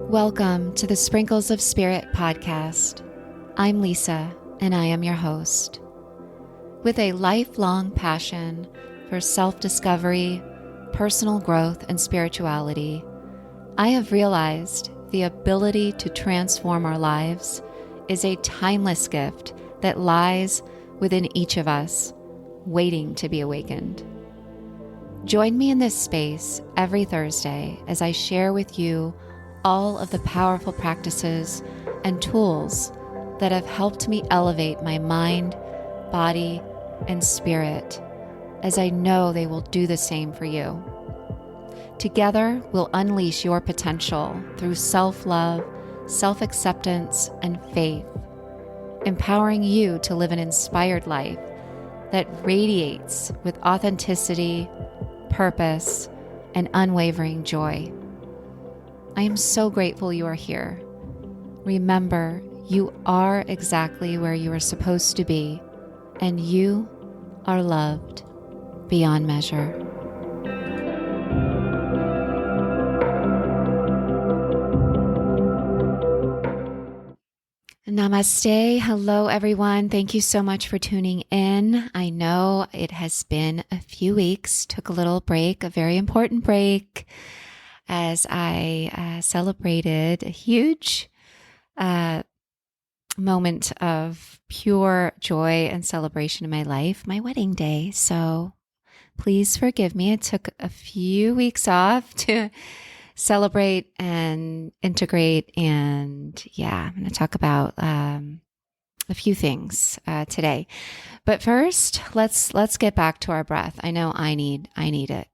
Welcome to the Sprinkles of Spirit podcast. I'm Lisa, and I am your host. With a lifelong passion for self-discovery, personal growth, and spirituality, I have realized the ability to transform our lives is a timeless gift that lies within each of us, waiting to be awakened. Join me in this space every Thursday as I share with you all of the powerful practices and tools that have helped me elevate my mind, body, and spirit, as I know they will do the same for you. Together, we'll unleash your potential through self-love, self-acceptance, and faith, empowering you to live an inspired life that radiates with authenticity, purpose, and unwavering joy. I am so grateful you are here. Remember, you are exactly where you are supposed to be, and you are loved beyond measure. Namaste. Hello, everyone. Thank you so much for tuning in. I know it has been a few weeks, took a little break, a very important break, as I celebrated a huge moment of pure joy and celebration in my life, my wedding day. So please forgive me. It took a few weeks off to celebrate and integrate. And yeah, I'm going to talk about a few things today. But first, let's get back to our breath. I know I need it.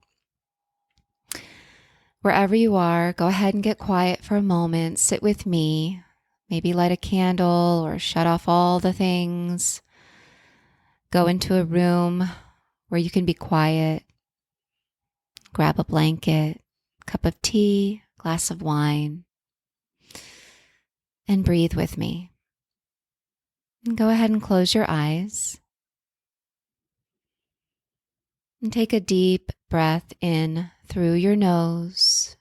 Wherever you are, go ahead and get quiet for a moment. Sit with me. Maybe light a candle or shut off all the things. Go into a room where you can be quiet. Grab a blanket, cup of tea, glass of wine, and breathe with me. And go ahead and close your eyes. And take a deep breath in through your nose.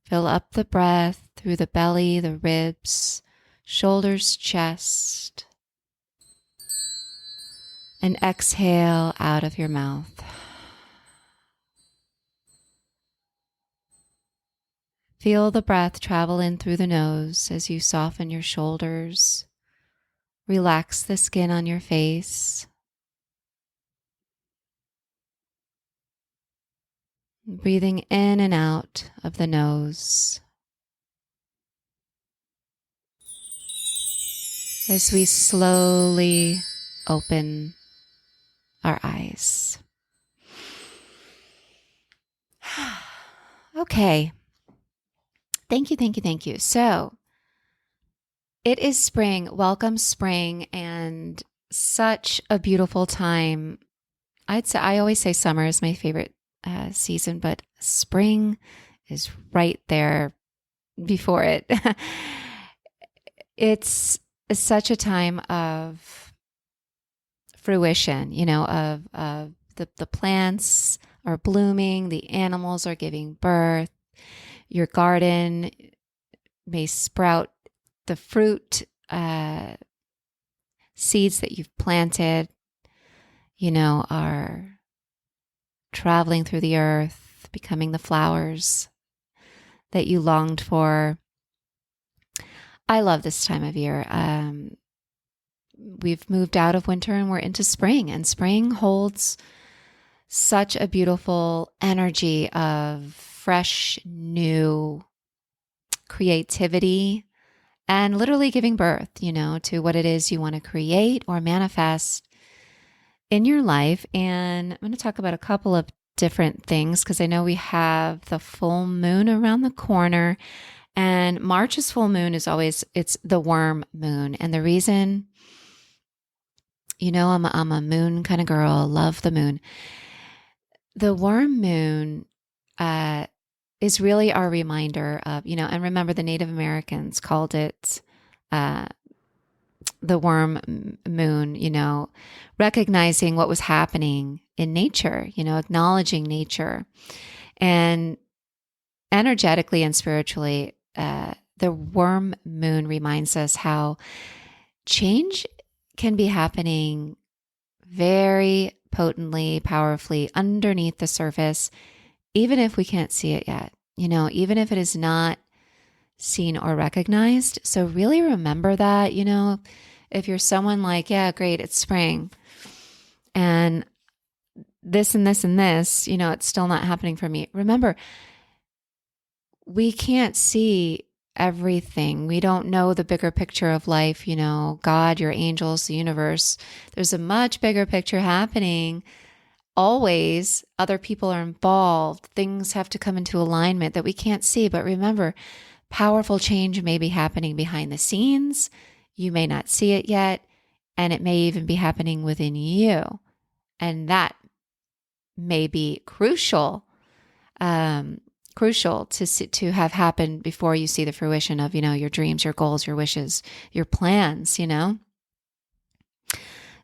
Fill up the breath through the belly, the ribs, shoulders, chest. And exhale out of your mouth. Feel the breath travel in through the nose as you soften your shoulders. Relax the skin on your face. Breathing in and out of the nose. As we slowly open our eyes. Okay. Thank you. So, it is spring. Welcome spring, and such a beautiful time. I always say summer is my favorite season, but spring is right there before it. It's such a time of fruition, of the plants are blooming, the animals are giving birth, your garden may sprout the fruit, seeds that you've planted, are traveling through the earth, becoming the flowers that you longed for. I love this time of year. We've moved out of winter and we're into spring, and spring holds such a beautiful energy of fresh, new creativity and literally giving birth, to what it is you want to create or manifest in your life. And I'm going to talk about a couple of different things because I know we have the full moon around the corner, and March's full moon is always, it's the worm moon. And the reason, I'm a moon kind of girl, love the moon. The worm moon is really our reminder of, and remember the Native Americans called it the worm moon, recognizing what was happening in nature, acknowledging nature. And energetically and spiritually, the worm moon reminds us how change can be happening very potently, powerfully underneath the surface, even if we can't see it yet, even if it is not seen or recognized. So really remember that, if you're someone like, yeah, great, it's spring and this and this and this, it's still not happening for me. Remember, we can't see everything. We don't know the bigger picture of life, God, your angels, the universe. There's a much bigger picture happening. Always other people are involved. Things have to come into alignment that we can't see. But remember, powerful change may be happening behind the scenes. You may not see it yet. And it may even be happening within you. And that may be crucial to have happened before you see the fruition of, your dreams, your goals, your wishes, your plans,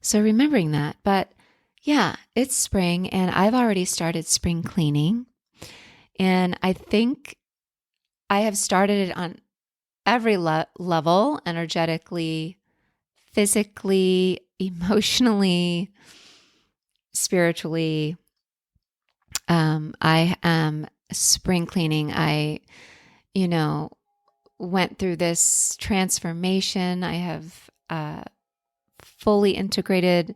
So remembering that. But yeah, it's spring and I've already started spring cleaning. And I think I have started it on every level, energetically, physically, emotionally, spiritually. I am spring cleaning. I, went through this transformation. I have fully integrated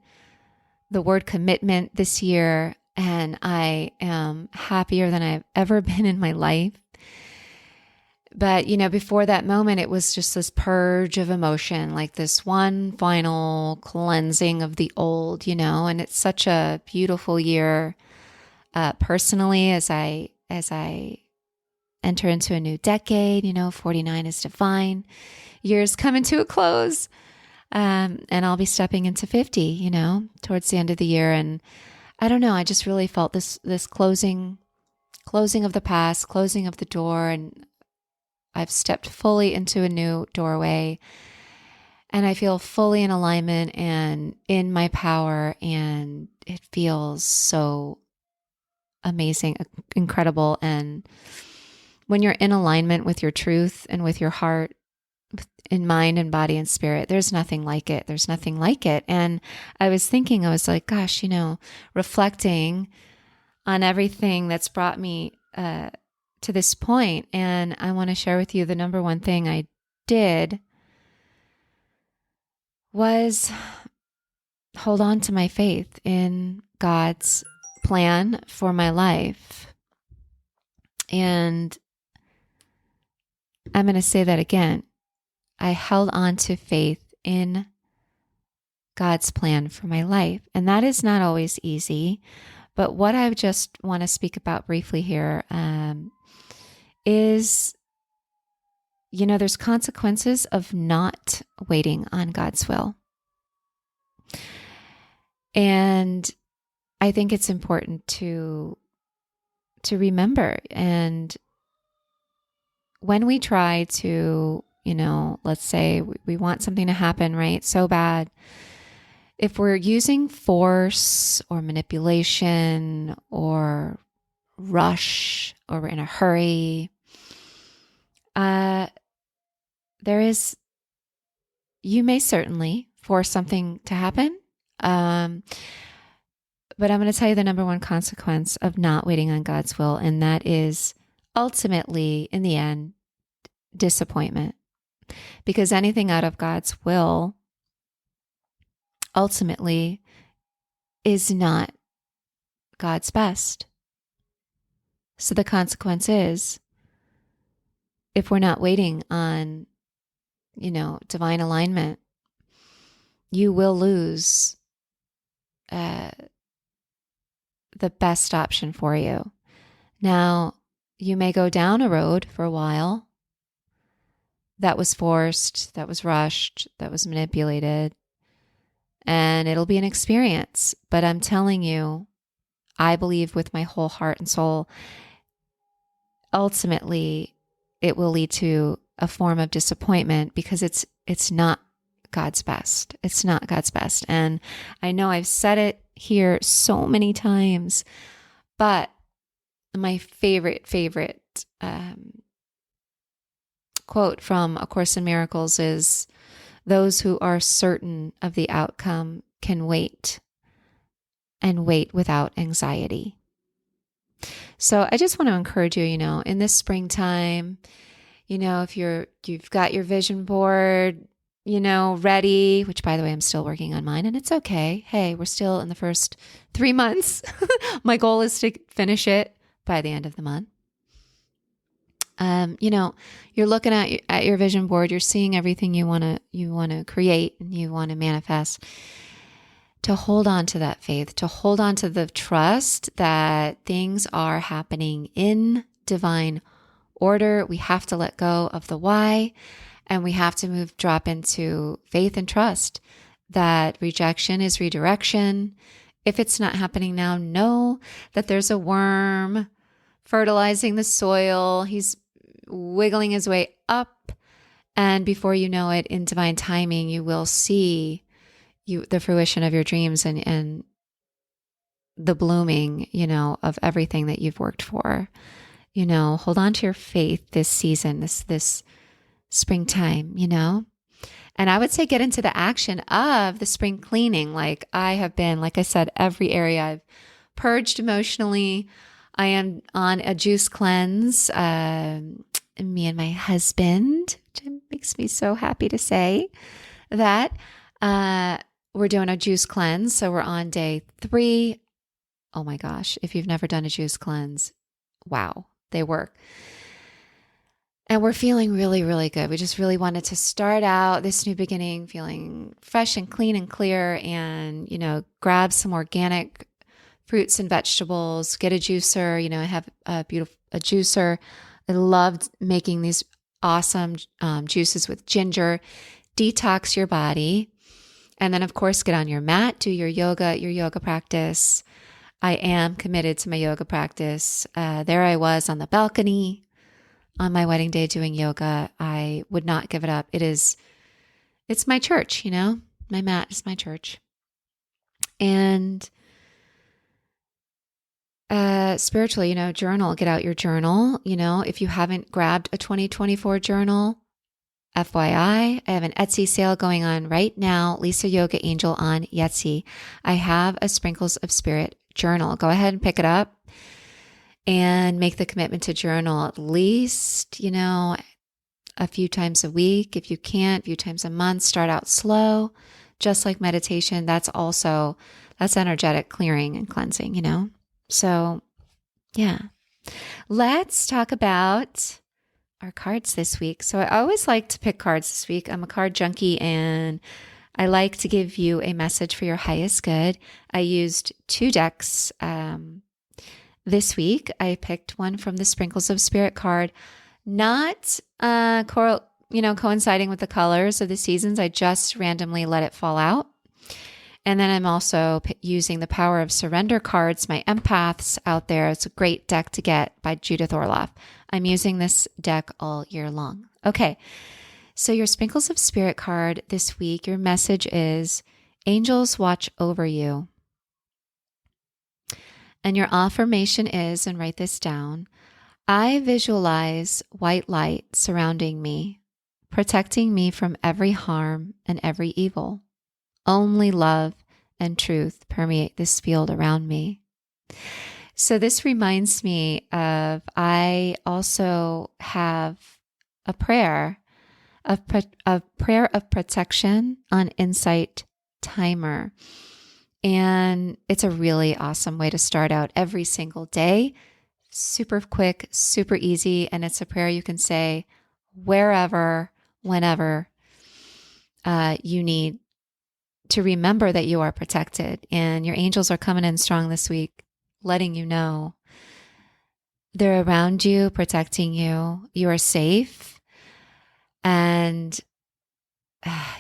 the word commitment this year, and I am happier than I've ever been in my life. But, before that moment, it was just this purge of emotion, like this one final cleansing of the old, and it's such a beautiful year personally as I enter into a new decade. 49 is divine. Years coming to a close. And I'll be stepping into 50, towards the end of the year. And I don't know, I just really felt this closing of the past, closing of the door, and I've stepped fully into a new doorway. And I feel fully in alignment and in my power, and it feels so amazing, incredible. And when you're in alignment with your truth and with your heart, in mind and body and spirit, there's nothing like it. There's nothing like it. And I was like, gosh, reflecting on everything that's brought me to this point. And I want to share with you the number one thing I did was hold on to my faith in God's plan for my life. And I'm going to say that again. I held on to faith in God's plan for my life. And that is not always easy. But what I just want to speak about briefly here is, there's consequences of not waiting on God's will. And I think it's important to remember. And when we try to, let's say we want something to happen, right? So bad. If we're using force or manipulation or rush or we're in a hurry, you may certainly force something to happen. But I'm going to tell you the number one consequence of not waiting on God's will, and that is ultimately, in the end, disappointment. Because anything out of God's will ultimately is not God's best. So the consequence is, if we're not waiting on, divine alignment, you will lose the best option for you. Now, you may go down a road for a while that was forced, that was rushed, that was manipulated, and it'll be an experience. But I'm telling you, I believe with my whole heart and soul, ultimately, it will lead to a form of disappointment because it's not God's best. It's not God's best. And I know I've said it here so many times, but my favorite quote from A Course in Miracles is, "Those who are certain of the outcome can wait and wait without anxiety." So I just want to encourage you, in this springtime, if you've got your vision board, ready, which by the way, I'm still working on mine and it's okay. Hey, we're still in the first 3 months. My goal is to finish it by the end of the month. You're looking at your vision board, you're seeing everything you want to create and you want to manifest. To hold on to that faith, to hold on to the trust that things are happening in divine order. We have to let go of the why, and we have to drop into faith and trust that rejection is redirection. If it's not happening now, know that there's a worm fertilizing the soil. He's wiggling his way up, and before you know it, in divine timing, you will see the fruition of your dreams and the blooming, of everything that you've worked for. Hold on to your faith this season, this springtime, And I would say get into the action of the spring cleaning. Like I said, every area I've purged emotionally. I am on a juice cleanse, me and my husband, which makes me so happy to say that. We're doing a juice cleanse. So we're on day 3. Oh my gosh. If you've never done a juice cleanse, wow, they work. And we're feeling really, really good. We just really wanted to start out this new beginning feeling fresh and clean and clear and, grab some organic fruits and vegetables, get a juicer. I have a juicer. I loved making these awesome juices with ginger. Detox your body. And then, of course, get on your mat, do your yoga practice. I am committed to my yoga practice. There I was on the balcony on my wedding day doing yoga. I would not give it up. It's my church, my mat is my church. And spiritually, journal, get out your journal. If you haven't grabbed a 2024 journal, FYI, I have an Etsy sale going on right now, Lisayogaangel on Etsy. I have a Sprinkles of Spirit journal. Go ahead and pick it up and make the commitment to journal at least, a few times a week. If you can't, a few times a month, start out slow, just like meditation. That's energetic clearing and cleansing, So yeah, let's talk about our cards this week. So I always like to pick cards this week. I'm a card junkie and I like to give you a message for your highest good. I used 2 decks this week. I picked one from the Sprinkles of Spirit card, not coinciding with the colors of the seasons. I just randomly let it fall out. And then I'm also using the Power of Surrender cards, my empaths out there. It's a great deck to get by Judith Orloff. I'm using this deck all year long. Okay, so your Sprinkles of Spirit card this week, your message is, angels watch over you. And your affirmation is, and write this down, I visualize white light surrounding me, protecting me from every harm and every evil. Only love and truth permeate this field around me. So this reminds me of, I also have a prayer of protection on Insight Timer. And it's a really awesome way to start out every single day. Super quick, super easy. And it's a prayer you can say wherever, whenever you need to remember that you are protected. And your angels are coming in strong this week, letting you know they're around you, protecting you. You are safe. And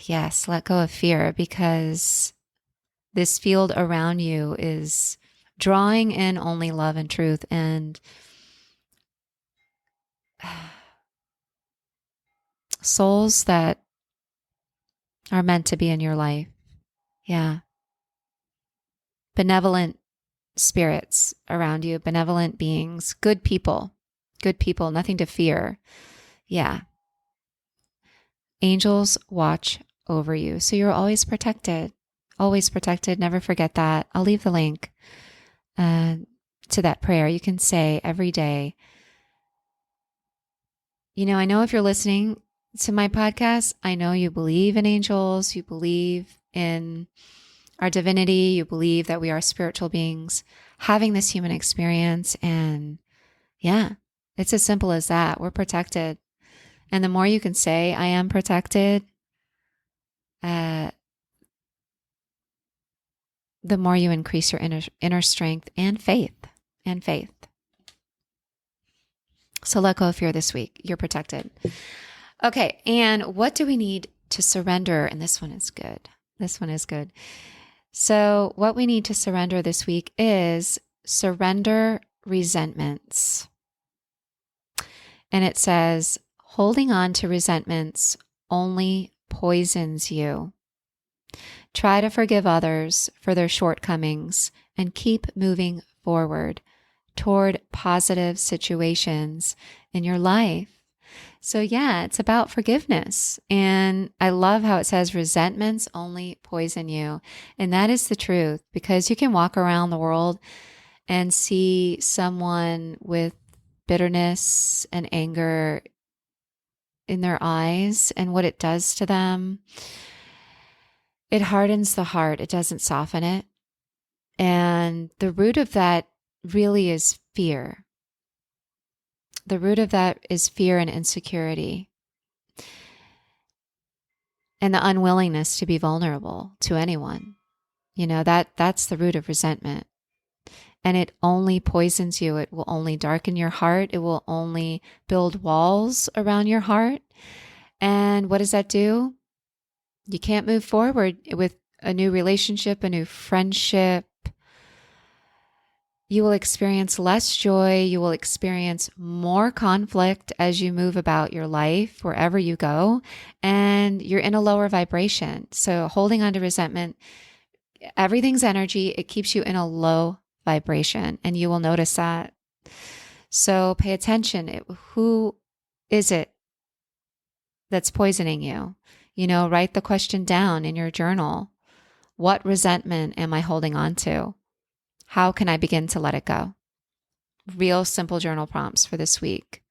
yes, let go of fear, because this field around you is drawing in only love and truth and souls that are meant to be in your life. Yeah. Benevolent spirits around you, benevolent beings, good people, nothing to fear. Yeah. Angels watch over you. So you're always protected, Never forget that. I'll leave the link to that prayer. You can say every day. I know if you're listening to my podcast, I know you believe in angels, you believe in our divinity, you believe that we are spiritual beings having this human experience. And yeah, it's as simple as that. We're protected. And the more you can say, I am protected, the more you increase your inner strength and faith. So let go of fear this week. You're protected. Okay. And what do we need to surrender? And this one is good. So what we need to surrender this week is surrender resentments. And it says, holding on to resentments only poisons you. Try to forgive others for their shortcomings and keep moving forward toward positive situations in your life. So yeah, it's about forgiveness. And I love how it says resentments only poison you. And that is the truth, because you can walk around the world and see someone with bitterness and anger in their eyes, and what it does to them. It hardens the heart. It doesn't soften it. And the root of that really is fear. The root of that is fear and insecurity, and the unwillingness to be vulnerable to anyone. That's the root of resentment. And it only poisons you. It will only darken your heart. It will only build walls around your heart. And what does that do? You can't move forward with a new relationship, a new friendship. You will experience less joy. You will experience more conflict as you move about your life, wherever you go, and you're in a lower vibration. So holding on to resentment, everything's energy. It keeps you in a low vibration, and you will notice that. So pay attention. Who is it that's poisoning you? Write the question down in your journal. What resentment am I holding on to? How can I begin to let it go? Real simple journal prompts for this week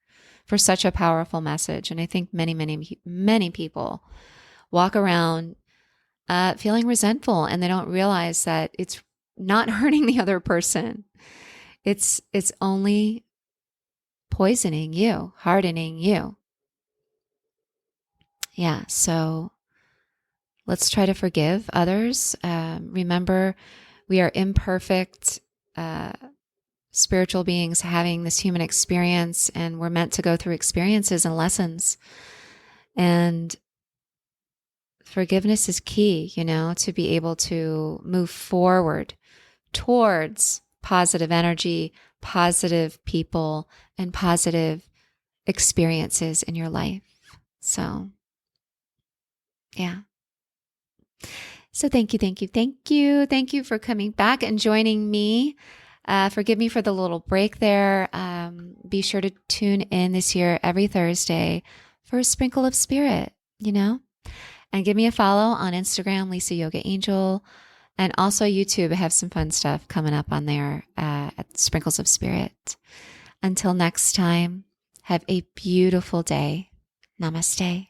for such a powerful message. And I think many, many, many people walk around feeling resentful, and they don't realize that it's not hurting the other person. It's only poisoning you, hardening you. Yeah, so let's try to forgive others. Remember, we are imperfect spiritual beings having this human experience, and we're meant to go through experiences and lessons. And forgiveness is key, to be able to move forward towards positive energy, positive people, and positive experiences in your life. So, yeah. So thank you. Thank you for coming back and joining me. Forgive me for the little break there. Be sure to tune in this year every Thursday for a sprinkle of spirit, and give me a follow on Instagram, Lisayogaangel, and also YouTube. I have some fun stuff coming up on there at Sprinkles of Spirit. Until next time, have a beautiful day. Namaste.